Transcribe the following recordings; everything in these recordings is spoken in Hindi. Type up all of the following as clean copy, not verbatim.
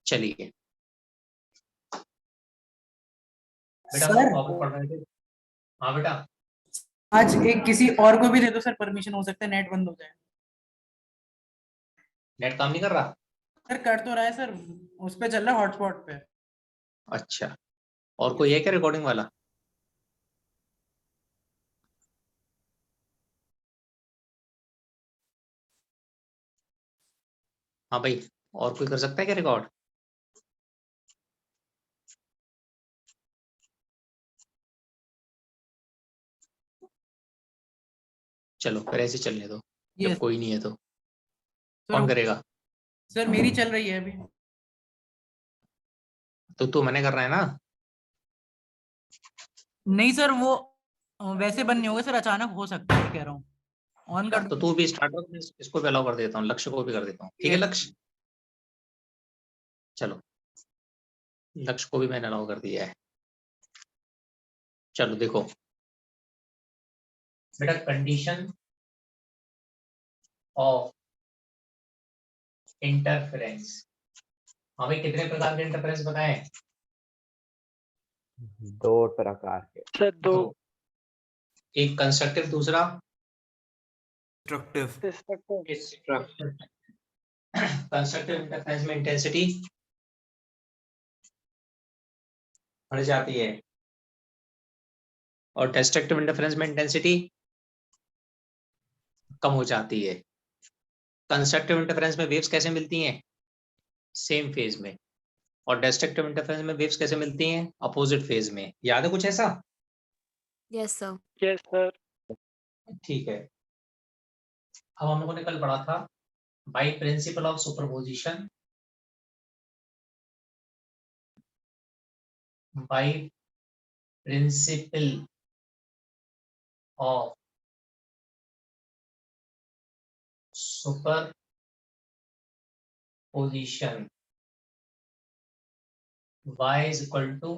चलिए बेटा, सर टॉपिक पढ़ रहे थे। हाँ बेटा, आज एक किसी और को भी दे दो सर, परमिशन, हो सकता है नेट बंद हो जाए। नेट काम नहीं कर रहा? सर कर तो रहा है सर, उस पे चल रहा है, हॉटस्पॉट पे। अच्छा, और कोई है क्या रिकॉर्डिंग वाला? हाँ भाई, और कोई कर सकता है क्या रिकॉर्ड? चलो फिर ऐसे चलने दो, ये जब कोई नहीं है तो सर, कौन करेगा? सर मेरी चल रही है अभी। तो तू मैंने कर रहा है ना? नहीं सर, वो वैसे बंद नहीं होगा सर, अचानक हो सकता है, कह रहा हूँ। ऑन अच्छा, कर तो दो। तू भी स्टार्ट कर, इसको भी अलाउ कर देता हूँ, लक्ष्य को भी कर देता हूँ। ठीक है लक्ष्य, चलो लक्ष्य को भी मैंने अलाउ कर दिया है। चलो देखो बेटा, कंडीशन ऑफ इंटरफेरेंस। हाँ भाई, कितने प्रकार के इंटरफेरेंस बताएं? 2 प्रकार के। सर 2। एक कंस्ट्रक्टिव, दूसरा डिस्ट्रक्टिव। कंस्ट्रक्टिव इंटरफेरेंस में इंटेंसिटी बढ़ जाती है और डिस्ट्रक्टिव इंटरफेरेंस में इंटेंसिटी कम हो जाती है। कंस्ट्रक्टिव इंटरफेरेंस में वेव्स कैसे मिलती हैं? सेम फेज में। और डिस्ट्रक्टिव इंटरफेरेंस में वेव्स कैसे मिलती हैं? अपोजिट फेज में। याद है कुछ ऐसा? Yes sir. Yes sir. ठीक है। अब हम लोगों ने कल पढ़ा था by principle of superposition, by principle of superposition y is equal to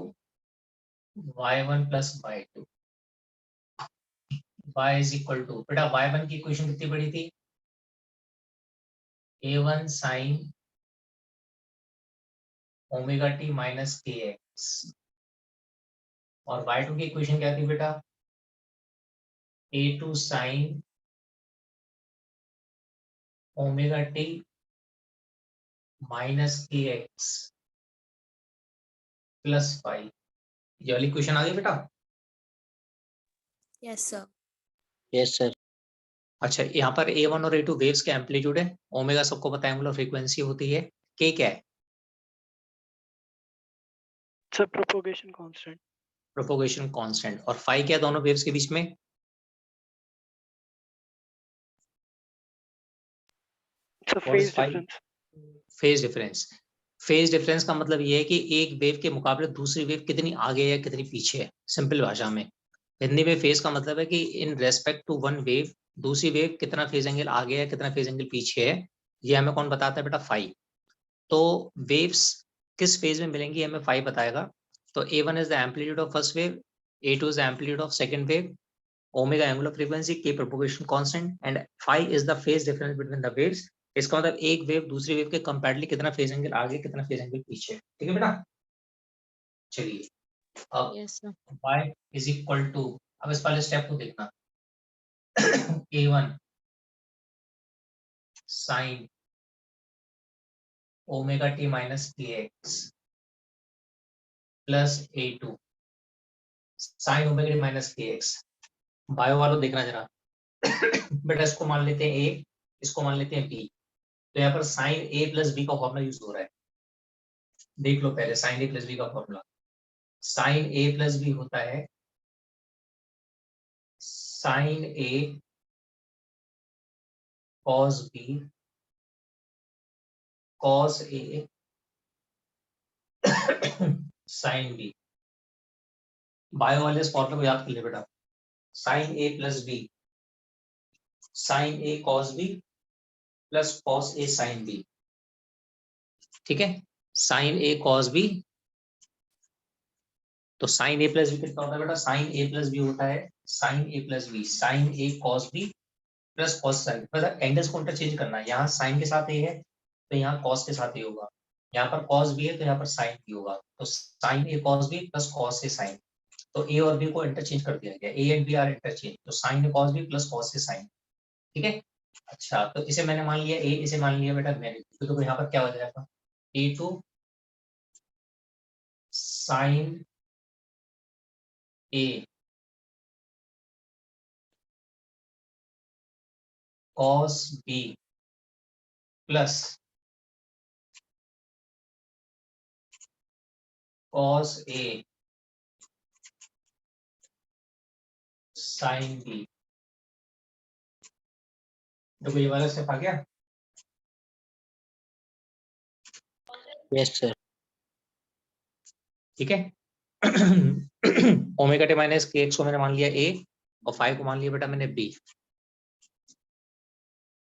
y1 plus y2। y is equal to, बेटा y1 की इक्वेशन कितनी बड़ी थी? a1 sin omega T minus के एक्स। और y2 की इक्वेशन क्या थी बेटा? a2 sin omega T minus के एक्स प्लस फाइव। ये वाली इक्वेशन आ गई बेटा? Yes sir. Yes sir. अच्छा, यहाँ पर a1 और a2 वेव्स के एम्पलीट्यूड है, ओमेगा सबको पता है एंगुलर फ्रीक्वेंसी होती है, k क्या है? Sir propagation constant. Propagation constant. और फाई क्या है दोनों वेव्स के बीच में? Sir What is phase phi? Difference. Phase difference. Phase difference का मतलब ये है कि एक वेव के मुकाबले दूसरी वेव कितनी आगे है कितनी पीछे है, सिंपल भाषा में। हिंदी में फेज का मतलब है कि in respect to one wave दूसरी वेव कितना फेज एंगल आगे है कितना फेज एंगल पीछे है। ये हमें कौन बताता है बेटा? फाई। तो वेव्स किस फेज में मिलेंगी हमें फाई बताएगा। तो A1 is the amplitude of first wave, A2 is the amplitude of second wave, omega angular frequency, k propagation constant and phi is the phase difference between the waves. इसका मतलब एक वेव दूसरी वेव के कंपैरेटली कितना फेज एंगल आगे कितना फेज एंगल पीछे। ठीक है बेटा? चलिए अब yes sir. y is equal to, अब इस वाले स्टेप को देखना a1 sin omega T minus के X plus a2 sin omega T minus के एक्स। बायो वालों देखना जरा बेटा, इसको मान लेते हैं a, इसको मान लेते हैं b। तो यहाँ पर साइन a प्लस बी का फॉर्मूला यूज हो रहा है। देख लो पहले साइन ए प्लस बी का formula. Sign A plus B होता है sine A cos B cos A sine B. Bio वाले इस फॉर्मूले को याद कर ले बेटा। Sign A plus B sine A cos B plus cos A sine B. ठीक है, साइन ए कॉस बी। तो साइन ए प्लस बी कितना होता है बेटा? साइन ए प्लस बी होता है sine A plus B sine A cos B plus cos sine. मतलब एंगल्स को इंटरचेंज करना है, यहाँ साइन के साथ ए है तो यहाँ कॉस के साथ ए होगा। यहाँ पर cos b है तो यहाँ पर sin b होगा, तो sin a cos b plus cos a sin, तो a और b को इंटरचेंज कर दिया गया, a एंड b आर इंटरचेंज, तो sin a cos b plus cos a sin, ठीक है। अच्छा, तो इसे मैंने मान लिया a, इसे मान लिया बेटा मैंने, तो देखो यहाँ पर क्या हो जाएगा, a2 sin a cos b plus cos a sin b, देखो ये वाला स्टेप आ गया। Yes sir. ठीक है। ओमेगा टी माइनस के एक्स को मैंने मान लिया a और 5 को मान लिया बेटा मैंने b,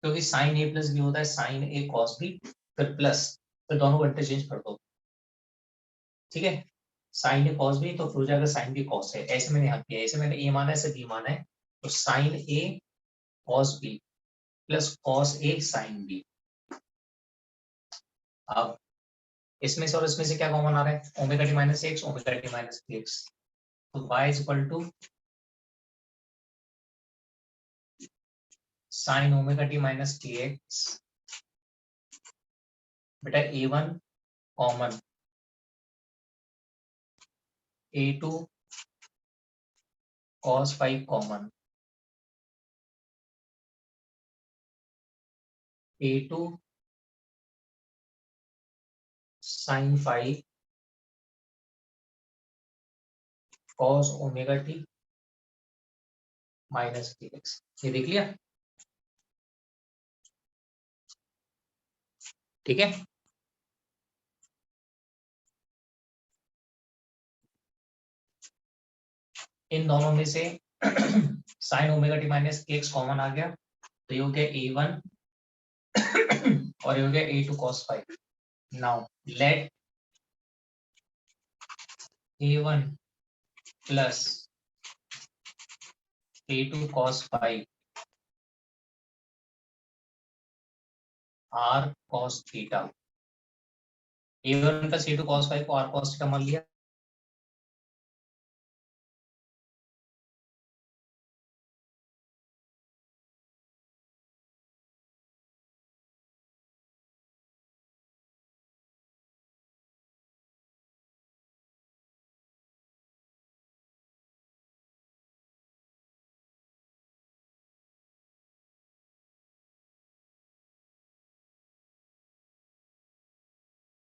क्योंकि साइन a प्लस बी होता है साइन a cos b, फिर प्लस, फिर दोनों को इंटरचेंज कर दो, ठीक है। साइन a cos b तो फिर हो जाएगा साइन b cos है, ऐसे मैंने यहाँ किया, ऐसे मैंने a माना है, ऐसे b माना है, तो sine a cos b plus cos a sin b। अब इसमें से और इसमें से क्या कॉमन आ रहा है, omega T minus x omega T minus x, तो y is equal to sine omega T minus t x, बेटा a1 common, a2 cos 5 common, a2 sin 5 cos omega T minus t x, ये देख लिया, ठीक है। इन दोनों में से साइन ओमेगा टी माइनस के एक्स कॉमन आ गया, तो ये हो गया a1 और ये हो गया a2 cos 5। Now let a1 plus a2 cos 5 r cos theta, a1 plus a2 cos 5 को r cos थीटा मान लिया,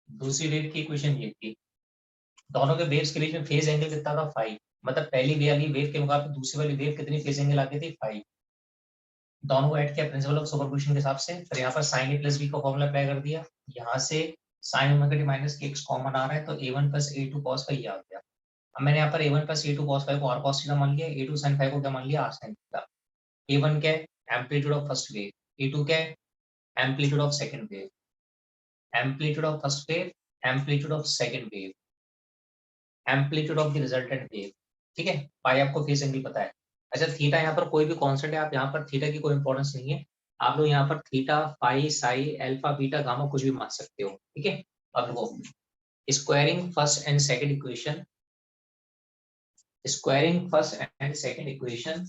दूसरी वेव की इक्वेशन ये थी, दोनों के वेव्स के बीच में फेज एंगल कितना था 5, मतलब पहली वाली वेव के मुकाबले दूसरी वाली वेव कितनी फेज एंगल आती थी 5, दोनों को ऐड किया प्रिंसिपल ऑफ सुपरपोजिशन के हिसाब से, फिर यहाँ पर sin a प्लस b का फॉर्मूला अप्लाई कर दिया, यहाँ से sin ओमेगा टी माइनस के एक्स कॉमन आ रहा है, तो a1 प्लस a2 cos 5 आ गया। अब मैंने यहाँ पर a1 प्लस a2 cos 5 को r cos थीटा मान लिया, a2 sin 5 को क्या मान लिया r sin थीटा। a1 क्या है amplitude of first wave, a2 क्या है amplitude of second wave, amplitude of first wave, amplitude of second wave, amplitude of the resultant wave, ठीक है। पाई आपको फेज एंगल पता है। अच्छा थीटा यहाँ पर कोई भी कांस्टेंट है, आप यहाँ पर थीटा की कोई इंपॉर्टेंस नहीं है, आप लोग यहाँ पर theta pi Sai alpha beta gamma कुछ भी मान सकते हो, ठीक है। अब वो squaring first and second equation, squaring first and second equation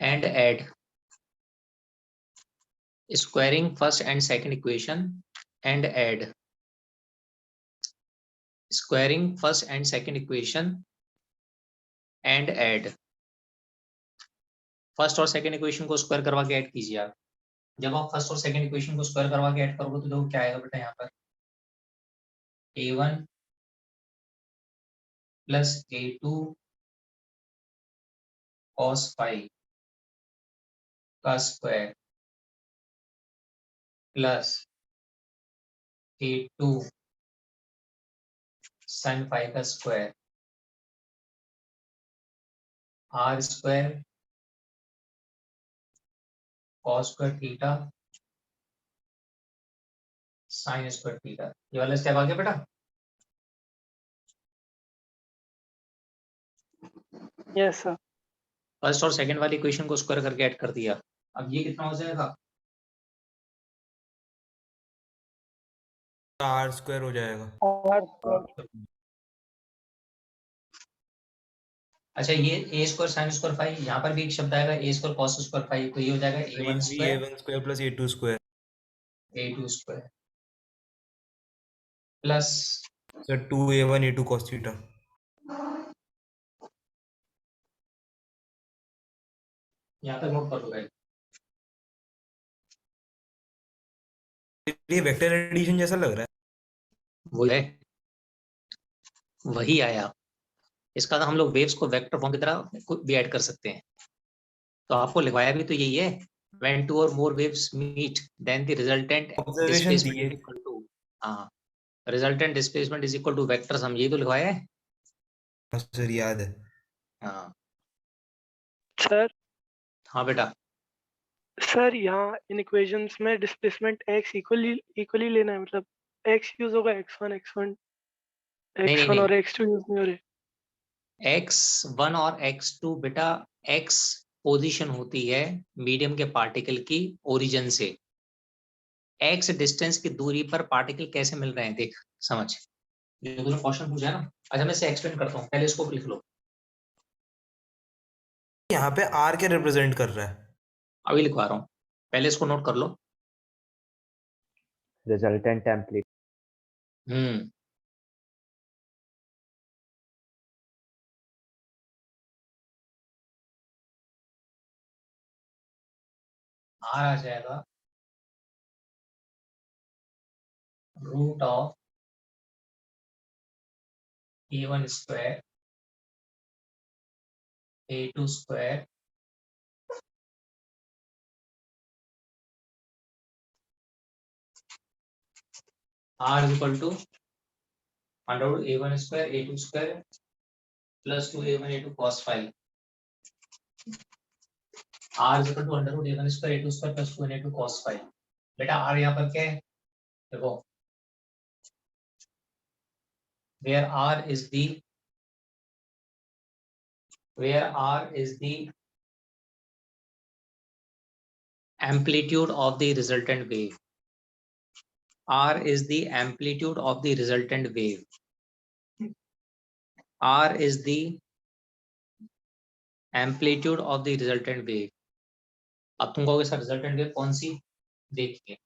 and add, squaring first and second equation and add, squaring first and second equation and add, first और सेकंड इक्वेशन को स्क्वायर करवा के ऐड कीजिए आप, जब आप फर्स्ट और सेकंड इक्वेशन को स्क्वायर करवा के ऐड करोगे तो देखो क्या आएगा बेटा, यहाँ पर a1 प्लस a2 cos 5 का स्क्वायर प्लस a2 sin 5 का square r square cos square theta sin square theta, ये वाला स्टेप आ गया बेटा। Yes, sir. फर्स्ट और सेकंड वाली इक्वेशन को स्क्वायर करके ऐड कर दिया, अब ये कितना हो जाएगा आर स्क्वायर हो जाएगा। R अच्छा ये A square sine square five, यहाँ पर भी एक शब्द आएगा A square cos square five, तो ये हो जाएगा A one square a1 square plus a2 square. A two square plus sir 2a1 a2 cos theta. यहाँ तक नोट कर लो। ये वेक्टर एडिशन जैसा लग रहा है। वो है, वही आया। इसका हम लोग वेव्स को वेक्टर फॉर्म की तरह भी ऐड कर सकते हैं। तो आपको लिखवाया भी तो यही है, when two or more waves meet then the resultant Observation displacement दिए। is equal to, हाँ, resultant displacement is equal to vectors, हम यही तो लिखवाया है। सर याद है। हाँ सर हाँ बेटा, सर यहाँ इन इक्वेशंस में डिस्प्लेसमेंट x इक्वली लेना है, मतलब x यूज होगा x1 नहीं, x1 और x2 यूज नहीं हो रहे। x1 और x2 बेटा, x पोजीशन होती है मीडियम के पार्टिकल की ओरिजिन से, x डिस्टेंस की दूरी पर पार्टिकल कैसे मिल रहे हैं देख समझ। जो तूने क्वेश्चन पूछा है ना, अच्छा मैं इसे एक्सप्लेन करता हूँ, पहले इसको लिख लो। यहाँ पे r क्या रिप्रेजेंट कर रहा है? अभी लिखवा रहा हूँ, पहले इसको नोट कर लो। Resultant template. R आ जाएगा root of a1 square a2 square R is equal to under root a1 square a2 square plus 2a1 a2 cos five. R is equal to under root a1 square a2 square plus 2 a2 cos five. बेटा R यहाँ पर क्या है देखो, where R is the amplitude of the resultant wave. R is the amplitude of the resultant wave. R is the amplitude of the resultant wave. अब तुम कहोगे सर रिजल्टेंट वेव कौन सी, देखिए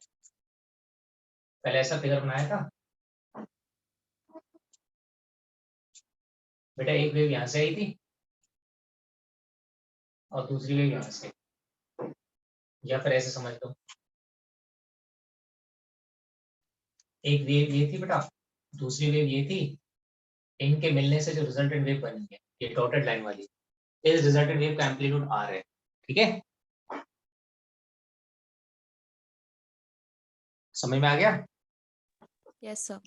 पहले ऐसा फिगर बनाया था बेटा, एक वेव यहाँ से आई थी और दूसरी वेव यहाँ से, या फिर ऐसे समझ लो एक वेव ये थी बेटा, दूसरी वेव ये थी, इनके मिलने से जो रिजल्टेंट वेव बनी है ये डॉटेड लाइन वाली, इस रिजल्टेंट वेव का एम्पलीट्यूड R है, ठीक है, समझ में आ गया। Yes, sir.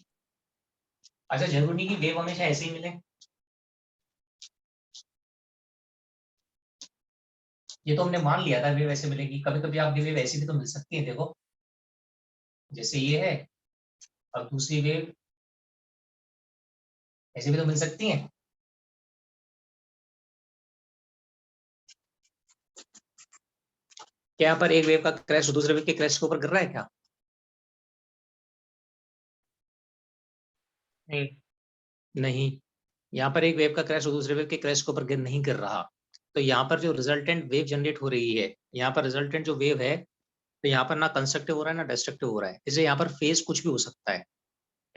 अच्छा जरूरी नहीं कि वेव हमेशा ऐसे ही मिले, ये तो हमने मान लिया था वेव ऐसे मिलेगी, कभी कभी आपकी वेव ऐसी भी तो मिल सकती है, देखो जैसे ये है और दूसरी वेव ऐसी भी तो मिल सकती है। क्या यहाँ पर एक वेव का क्रैश दूसरे वेव के क्रैश के ऊपर गिर रहा है क्या? नहीं नहीं, यहाँ पर एक वेव का क्रैश दूसरे वेव के क्रैश के ऊपर नहीं गिर रहा, तो यहाँ पर जो रिजल्टेंट वेव जनरेट हो रही है, यहाँ पर रिजल्टेंट जो वेव है, तो यहाँ पर ना कंस्ट्रक्टिव हो रहा है ना डिस्ट्रक्टिव हो रहा है, इसलिए यहाँ पर फेज कुछ भी हो सकता है,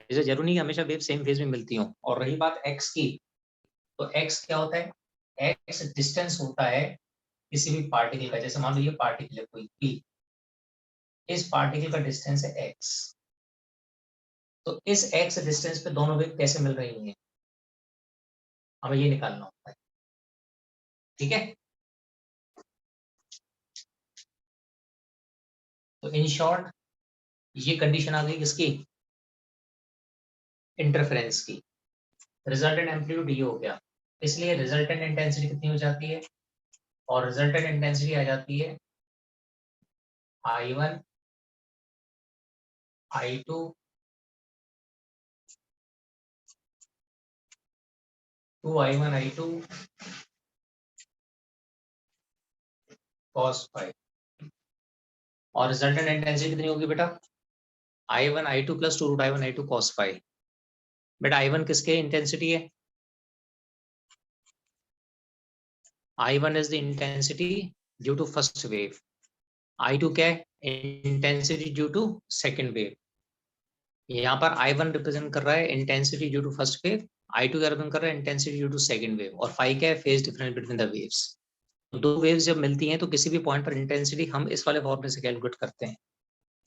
इसे जरूरी नहीं हमेशा वेव सेम फेज में मिलती हो। और रही बात एक्स की, तो एक्स क्या होता है, एक्स डिस्टेंस होता है किसी भी पार्टिकल का, जैसे मान लो ये पार्टिकल है कोई पी, इस पार्टिकल का डिस्टेंस है एक्स, तो इस एक्स डिस्टेंस पे दोनों वेव कैसे मिल रही हैं, हमें ये निकालना होता है, ठीक है। तो इन शॉर्ट ये कंडीशन आ गई किसकी, इंटरफेरेंस की, रिजल्टेंट एम्पलीट्यूड ये हो गया, इसलिए रिजल्टेंट इंटेंसिटी कितनी हो जाती है, और रिजल्टेंट इंटेंसिटी आ जाती है I1 I2 2I1 I2 cos five, और रिजल्टेंट इंटेंसिटी कितनी होगी बेटा, I1 I2 plus 2 root I1 I2 cos phi। बेटा I1 किसके इंटेंसिटी है? I1 is the intensity due to first wave। I2 क्या है? Intensity due to second wave। यहाँ पर I1 रिप्रेजेंट कर रहा है intensity due to first wave, I2 क्या रिप्रेजेंट कर रहा है intensity due to second wave, और फाई क्या है? Phase difference between the waves. दो वेव्स जब मिलती हैं तो किसी भी पॉइंट पर इंटेंसिटी हम इस वाले फॉर्मूले से कैलकुलेट करते हैं।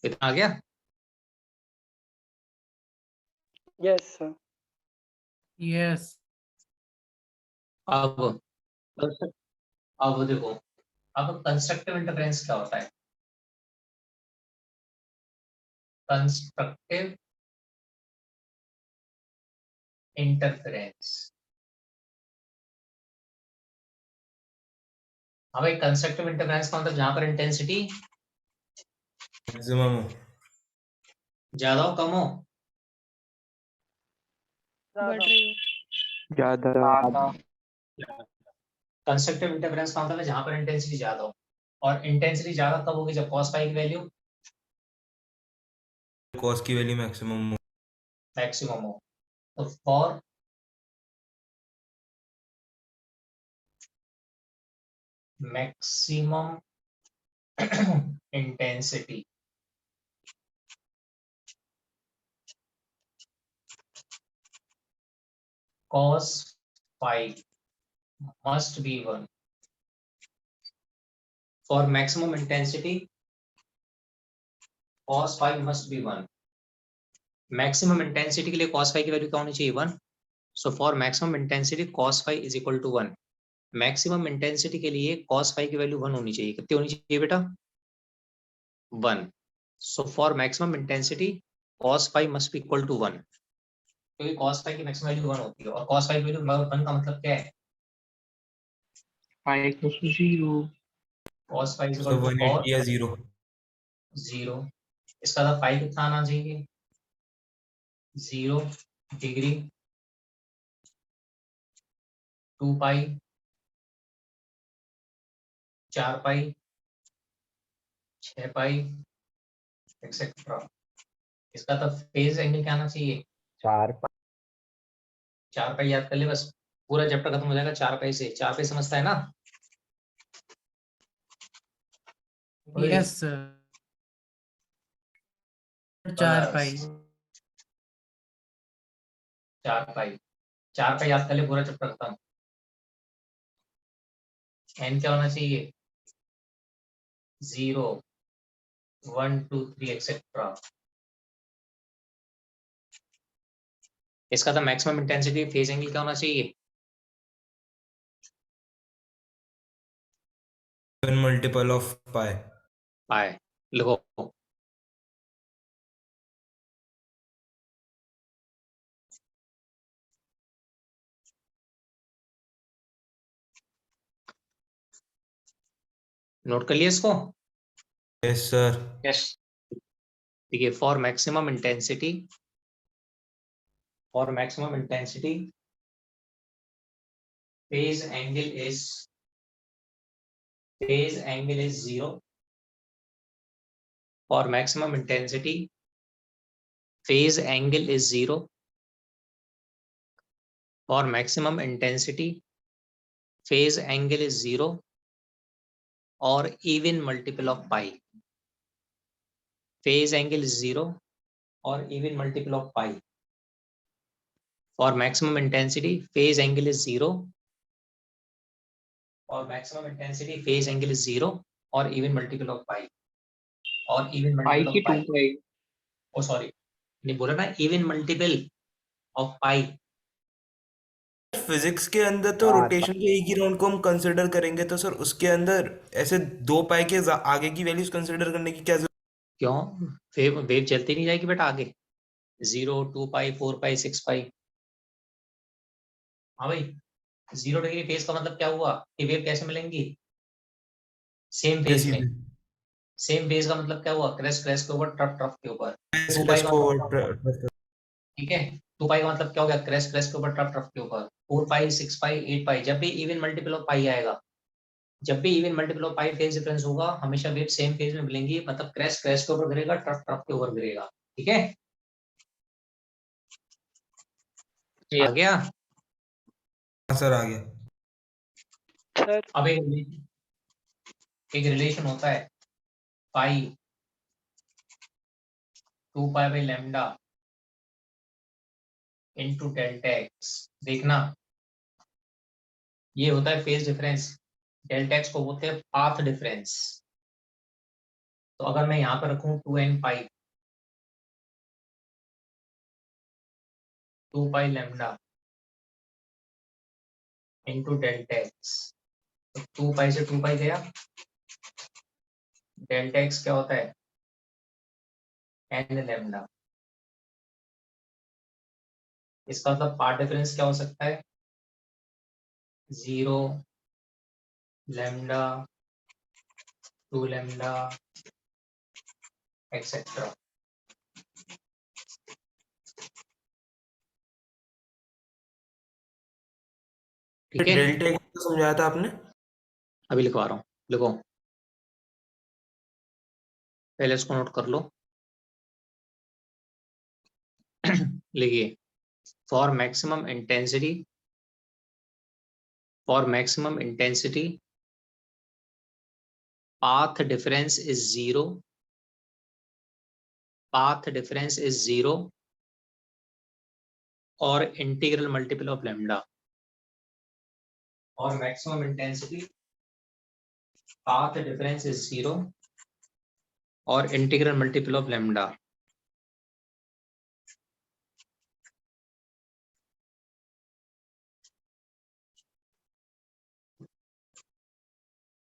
इतना आ गया? Yes sir. यस अब देखो, अब कंस्ट्रक्टिव इंटरफेरेंस क्या होता है? कंस्ट्रक्टिव इंटरफेरेंस, हाँ भाई, कंस्ट्रक्टिव इंटरफेरेंस का मतलब जहां पर इंटेंसिटी मैक्सिमम हो। ज्यादा हो कम हो? बढ़ रही हूँ। ज्यादा कंस्ट्रक्टिव इंटरफेरेंस का मतलब है जहां पर इंटेंसिटी ज्यादा हो, और इंटेंसिटी ज्यादा कब होगी? जब cos phi की वैल्यू कॉस की वैल्यू मैक्सिमम हो। मैक्सिमम हो। तो for maximum intensity cos phi must be 1। for maximum intensity cos phi must be 1। Maximum intensity के लिए cos phi की वैल्यू क्या होनी चाहिए? 1। So for maximum intensity cos phi is equal to 1। Maximum intensity के लिए cos phi की वैल्यू 1 होनी चाहिए। कितनी होनी चाहिए बेटा? 1। So for maximum intensity cos phi must be equal to 1, क्योंकि cos phi की मैक्सिमम वैल्यू 1 होती है, और cos phi की वैल्यू 1 का मतलब क्या है? phi equals to 0। cos phi is तो इक्वल टू 180 या 0। 0। इसका मतलब phi कितना आना चाहिए? 0 डिग्री 2 पाई 4 पाई 6 पाई एक्सेट्रा। इसका तो फेज एंगल क्या आना चाहिए? 4 4 पाई याद कर ले, बस पूरा चैप्टर खत्म हो जाएगा 4 पाई से। 4 पाई समझता है ना? यस सर 4 पाई 4 पाई 4 पाई याद कर ले, पूरा चैप्टर खत्म। एन क्या होना चाहिए? 0 1 2 3 एक्सेट्रा। इसका तो मैक्सिमम इंटेंसिटी फेज एंगल क्या होना चाहिए? 1 मल्टीपल ऑफ पाई। पाई लिखो। नोट कर लिया इसको? Yes sir. यस। ठीक है, for maximum intensity phase angle is 0 for maximum intensity। phase angle is 0 for maximum intensity। phase angle is 0 or even multiple of pi। phase angle is 0 or even multiple of pi। for maximum intensity phase angle is 0 or maximum intensity phase angle is 0 or even multiple of pi। or even pi multiple की of pi। 2 pi oh sorry, नहीं बोला ना, even multiple of pi। Physics के अंदर तो चार रोटेशन के एक ही राउंड को हम कंसिडर करेंगे, तो सर उसके अंदर ऐसे 2 पाई के आगे की वैल्यूज कंसिडर करने की क्या जरूरत? क्यों? वेव चलती नहीं जाएगी बेटा आगे? 0 2 पाई 4 पाई 6 पाई। हाँ भाई, 0 डिग्री फेज का मतलब क्या हुआ कि वेव कैसे मिलेंगी? सेम फेज में। सेम फेज का मतलब क्या हुआ? क्रेस्ट क्रेस्ट के ऊपर, ट्रफ ट्रफ के ऊपर। 2 पाई का मतलब, ठीक है, 2 पाई का मतलब क्या हो गया? क्रेस्ट क्रेस्ट के ऊपर, ट्रफ ट्रफ के ऊपर। 4 पाई 6 पाई 8 पाई, जब भी इवन मल्टीपल ऑफ पाई आएगा, जब भी even multiple of pi phase difference होगा, हमेशा वेव सेम फेज में मिलेंगी, मतलब क्रेस्ट क्रेस्ट के ऊपर गिरेगा, ट्रफ ट्रफ के ऊपर गिरेगा। ठीक है, आ गया। हाँ सर आ गया। सर अब एक रिलेशन होता है पाई 2 pi by lambda into delta x. देखना, ये होता है फेज डिफरेंस। डेल्टा एक्स को बोलते हैं पाथ डिफरेंस। तो अगर मैं यहाँ पर रखूं 2n पाई 2 पाई लैम्डा इनटू डेल्टा एक्स, तो 2 पाई से 2 पाई गया, डेल्टा एक्स क्या होता है n लैम्डा। इसका मतलब पार्ट डिफरेंस क्या हो सकता है 0 लैम्डा 2 लैम्डा एक्सेट्रा। ठीक है, डेल्टा एक्स को समझाया था आपने? अभी लिखवा रहा हूँ, लिखो पहले इसको नोट कर लो। लिखिए, for maximum intensity path difference is 0 or integral multiple of lambda। और maximum intensity path difference is 0 और integral multiple of lambda।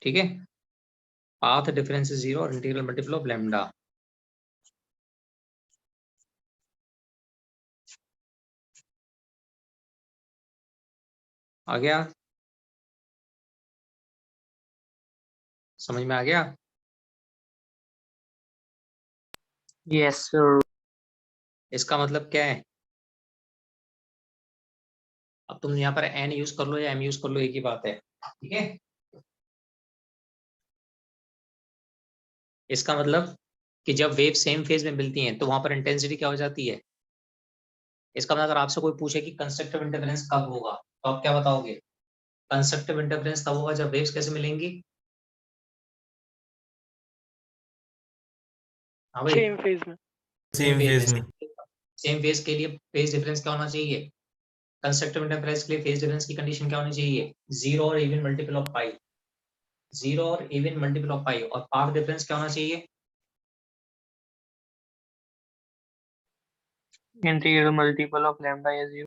ठीक है, path difference is 0 और integral multiple of lambda। आ गया, समझ में आ गया? Yes sir. इसका मतलब क्या है, अब तुम यहाँ पर n यूज कर लो या m यूज कर लो, एक ही बात है। ठीक है, इसका मतलब कि जब वेव सेम फेज में मिलती हैं तो वहां पर इंटेंसिटी क्या हो जाती है। इसका मतलब अगर आपसे कोई पूछे कि कंस्ट्रक्टिव इंटरफेरेंस कब होगा, तो आप क्या बताओगे, कंस्ट्रक्टिव इंटरफेरेंस तब होगा जब वेव्स कैसे मिलेंगी। हाँ भाई, सेम फेज में। सेम फेज में। सेम फेज के लिए फेज डिफरेंस क्या होना चाहिए, कंस्ट्रक्टिव इंटरफेरेंस के लिए फेज डिफरेंस की कंडीशन क्या होनी चाहिए 0 और इवन मल्टीपल ऑफ पाई। 0 और इवन मल्टीपल ऑफ पाई। और पाथ डिफरेंस क्या होना चाहिए, इंटीग्रल मल्टीपल ऑफ लैम्डा या 0।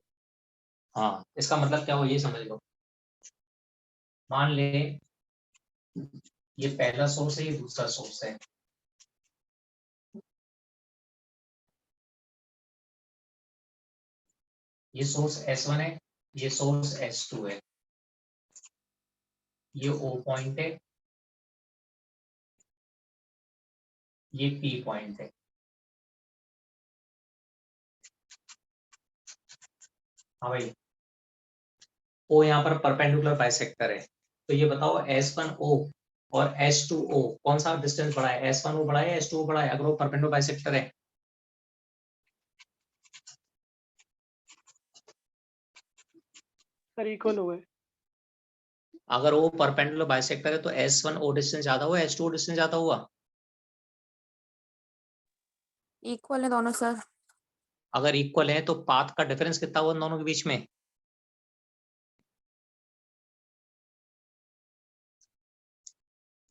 हाँ, इसका मतलब क्या हो ये समझ लो। मान ले ये पहला सोर्स है, ये दूसरा सोर्स है। ये सोर्स S1 है, ये सोर्स S2 है, ये O पॉइंट है, ये P पॉइंट है। हाँ भाई, O यहाँ पर परपेंडिकुलर बाइसेक्टर है। तो ये बताओ S1O और S2O कौन सा डिस्टेंस बड़ा है, S1O बड़ा है या S2O बड़ा है, अगर वो परपेंडिकुलर बाइसेक्टर है। सर इक्वल हो गए। अगर वो परपेंडिकुलर बाइसेक्टर है तो S1O डिस्टेंस ज्यादा हुआ, S2O डिस्टेंस ज्यादा हुआ। इक्वल है दोनों सर। अगर इक्वल है तो पाथ का डिफरेंस कितना हुआ इन दोनों के बीच में।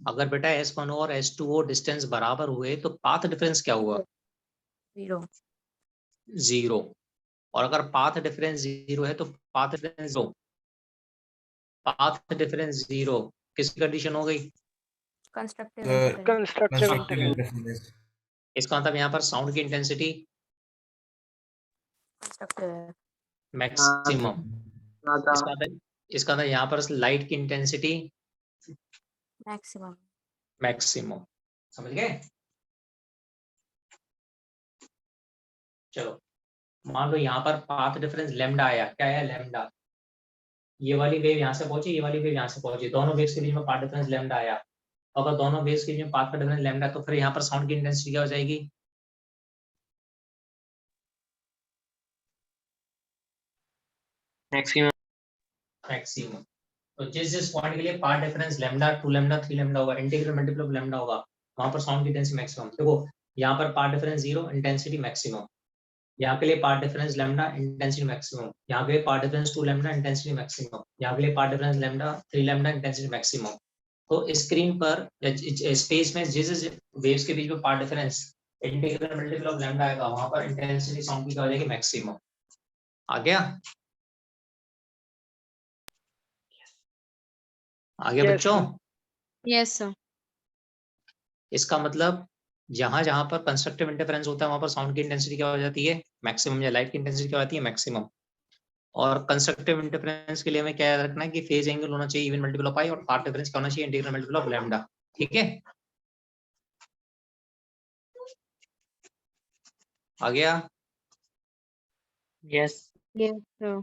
अगर बेटा S1O और S2O डिस्टेंस बराबर हुए तो पाथ डिफरेंस क्या हुआ 0। 0। और अगर पाथ डिफरेंस 0 है तो पाथ डिफरेंस 0, पाथ डिफरेंस 0 किसकी कंडीशन हो गई। Constructive constructive constructive interference. Interference. इसका मतलब यहाँ पर साउंड की इंटेंसिटी कंस्ट्रक्टिव है। मैक्सिमम। इसका मतलब यहाँ पर लाइट की इंटेंसिटी मैक्सिमम। मैक्सिमम। समझ गए। चलो मान लो यहाँ पर पाथ डिफरेंस लैम्डा आया, क्या आया लैम्डा। ये वाली वेव यहाँ से पहुंची, ये वाली वेव यहाँ से पहुंची, दोनों वेव्स के बीच में पाथ डिफरेंस लैम्डा आया। अगर दोनों वेव्स के बीच में पाथ का डिफरेंस लैम्डा तो फिर यहाँ पर साउंड की इंटेंसिटी क्या हो जाएगी Maximum. मैक्सिमम। तो जिस पॉइंट के लिए path difference lambda 2 lambda 3 lambda होगा, इंटीग्रल मल्टीपल ऑफ लैम्डा होगा, वहां पर साउंड की इंटेंसिटी मैक्सिमम। देखो यहाँ पर पार्ट डिफरेंस 0, इंटेंसिटी मैक्सिमम। यहाँ के लिए path difference lambda, intensity maximum. यहाँ के लिए path difference 2 lambda, intensity maximum. यहाँ के लिए path difference lambda 3 lambda, intensity maximum. तो स्क्रीन पर स्पेस में जिस वेव्स के बीच में path difference integral multiple of lambda आएगा, वहां पर इंटेंसिटी साउंड की क्या हो जाएगी, मैक्सिमम। आ गया? आ गया Yes, बच्चों? Yes sir. इसका मतलब जहां जहां पर कंस्ट्रक्टिव इंटरफेरेंस होता है, वहां पर साउंड की इंटेंसिटी क्या हो जाती है, मैक्सिमम, या लाइट की इंटेंसिटी क्या हो जाती है, मैक्सिमम। और कंस्ट्रक्टिव इंटरफेरेंस के लिए हमें क्या याद रखना है कि फेज एंगल होना चाहिए इवन मल्टीपल ऑफ पाई, और पार्ट डिफरेंस क्या होना चाहिए, इंटीग्रल मल्टीपल ऑफ लैम्डा। ठीक है, आ गया? Yes. Yes sir.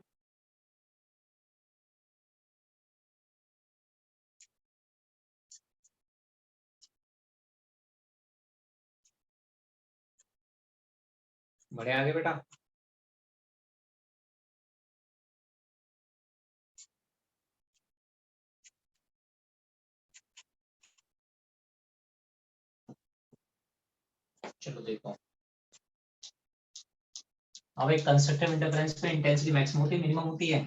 बढ़े आगे बेटा। चलो देखो, अब एक कंस्ट्रक्टिव इंटरफेरेंस पे इंटेंसिटी मैक्सिमम होती है, मिनिमम होती है?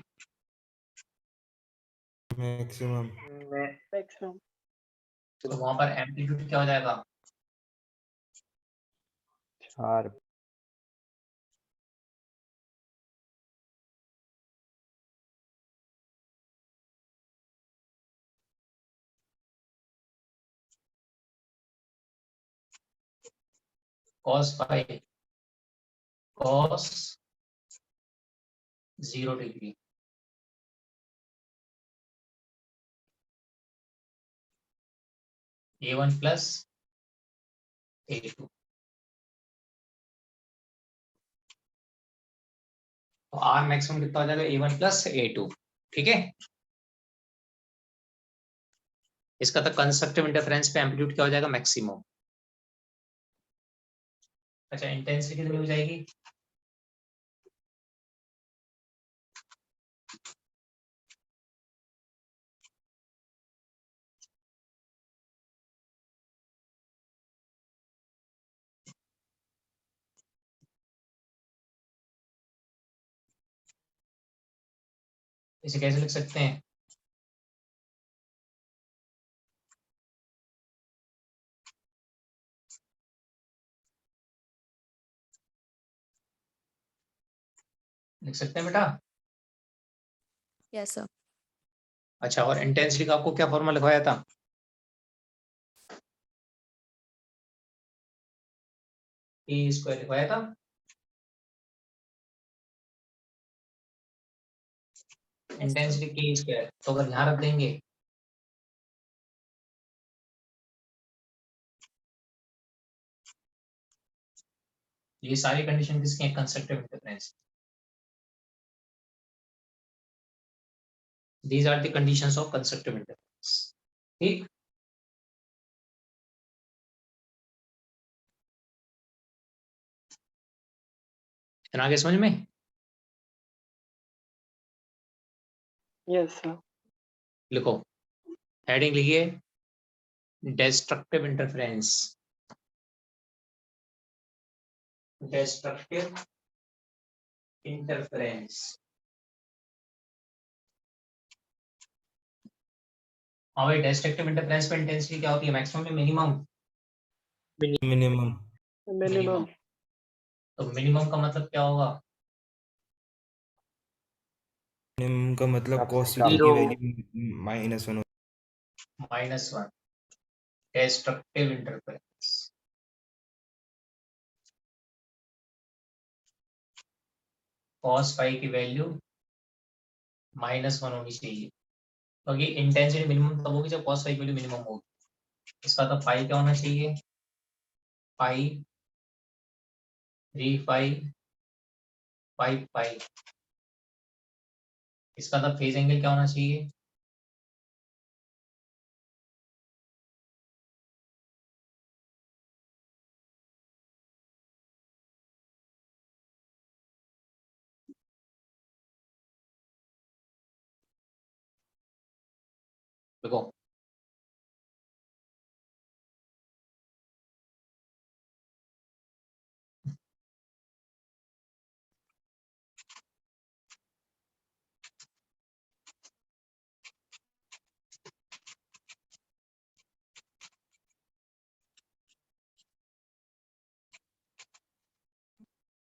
मैक्सिमम। maximum. तो वहां पर एम्पलीट्यूड क्या हो जाएगा, 4। cos phi cos 0 degree. A1 plus A2। तो R मैक्सिमम कितना हो जाएगा, A1 प्लस A2। ठीक है, इसका तो कंस्ट्रक्टिव इंटरफेरेंस पे एम्पलीट्यूड क्या हो जाएगा, मैक्सिमम। अच्छा, इंटेंसिटी कितनी हो जाएगी, इसे कैसे लिख सकते हैं, लिख सकते हैं बेटा? Yes sir. अच्छा, और इंटेंसिटी का आपको क्या फॉर्मूला लिखवाया था, E स्क्वायर लिखवाया था। इंटेंसिटी K स्क्वायर, तो अगर ध्यान रख देंगे ये सारी कंडीशन किसकी है, constructive interference. These are the conditions of constructive interference. ठीक, इतना आगे समझ में? Yes, sir. लिखो, हेडिंग लिखिए, डिस्ट्रक्टिव इंटरफेरेंस। Destructive interference. हाँ भाई, डिस्ट्रक्टिव इंटरफेरेंस पे इंटेंसिटी क्या होती है, मैक्सिमम या मिनिमम? मिनिमम। Minimum. तो मिनिमम का मतलब क्या होगा, मिनिमम का मतलब सबसे cos कम। थीटा की Zero. Value -1 -1। Destructive interference, cos phi की वैल्यू -1 होनी चाहिए, क्योंकि इंटेंसिटी मिनिमम तब होगी जब cos फाई की वैल्यू मिनिमम होगी। इसका तो फाई क्या होना चाहिए, फाई 3 फाई 5 फाई। इसका तो फेज एंगल क्या होना चाहिए, देखो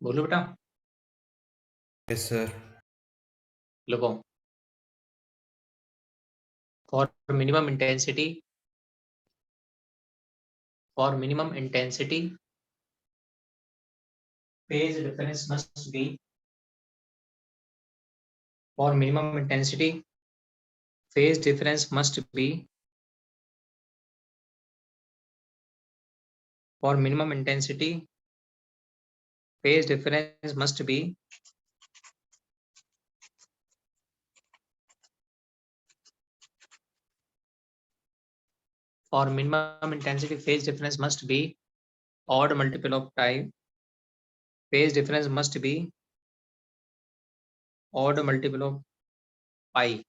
बोलो बेटा, यस सर। देखो for minimum intensity phase difference must be for minimum intensity phase difference must be for minimum intensity phase difference must be for minimum intensity phase difference must be odd multiple of time. Phase difference must be odd multiple of pi.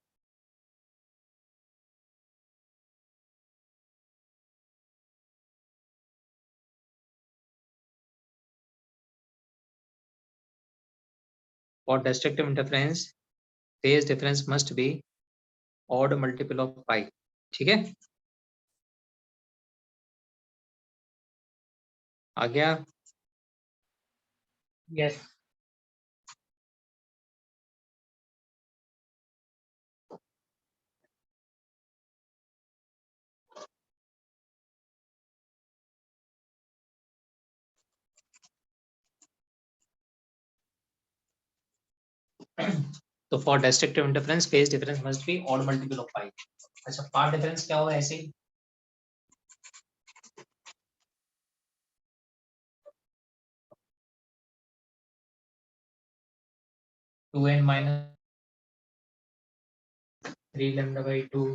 For destructive interference phase difference must be odd multiple of pi. ठीक है, आ गया? Yes. तो for destructive interference phase difference must be odd multiple of pi. अच्छा, पाथ डिफरेंस क्या होगा? ऐसे ही 2n minus 3 lambda by 2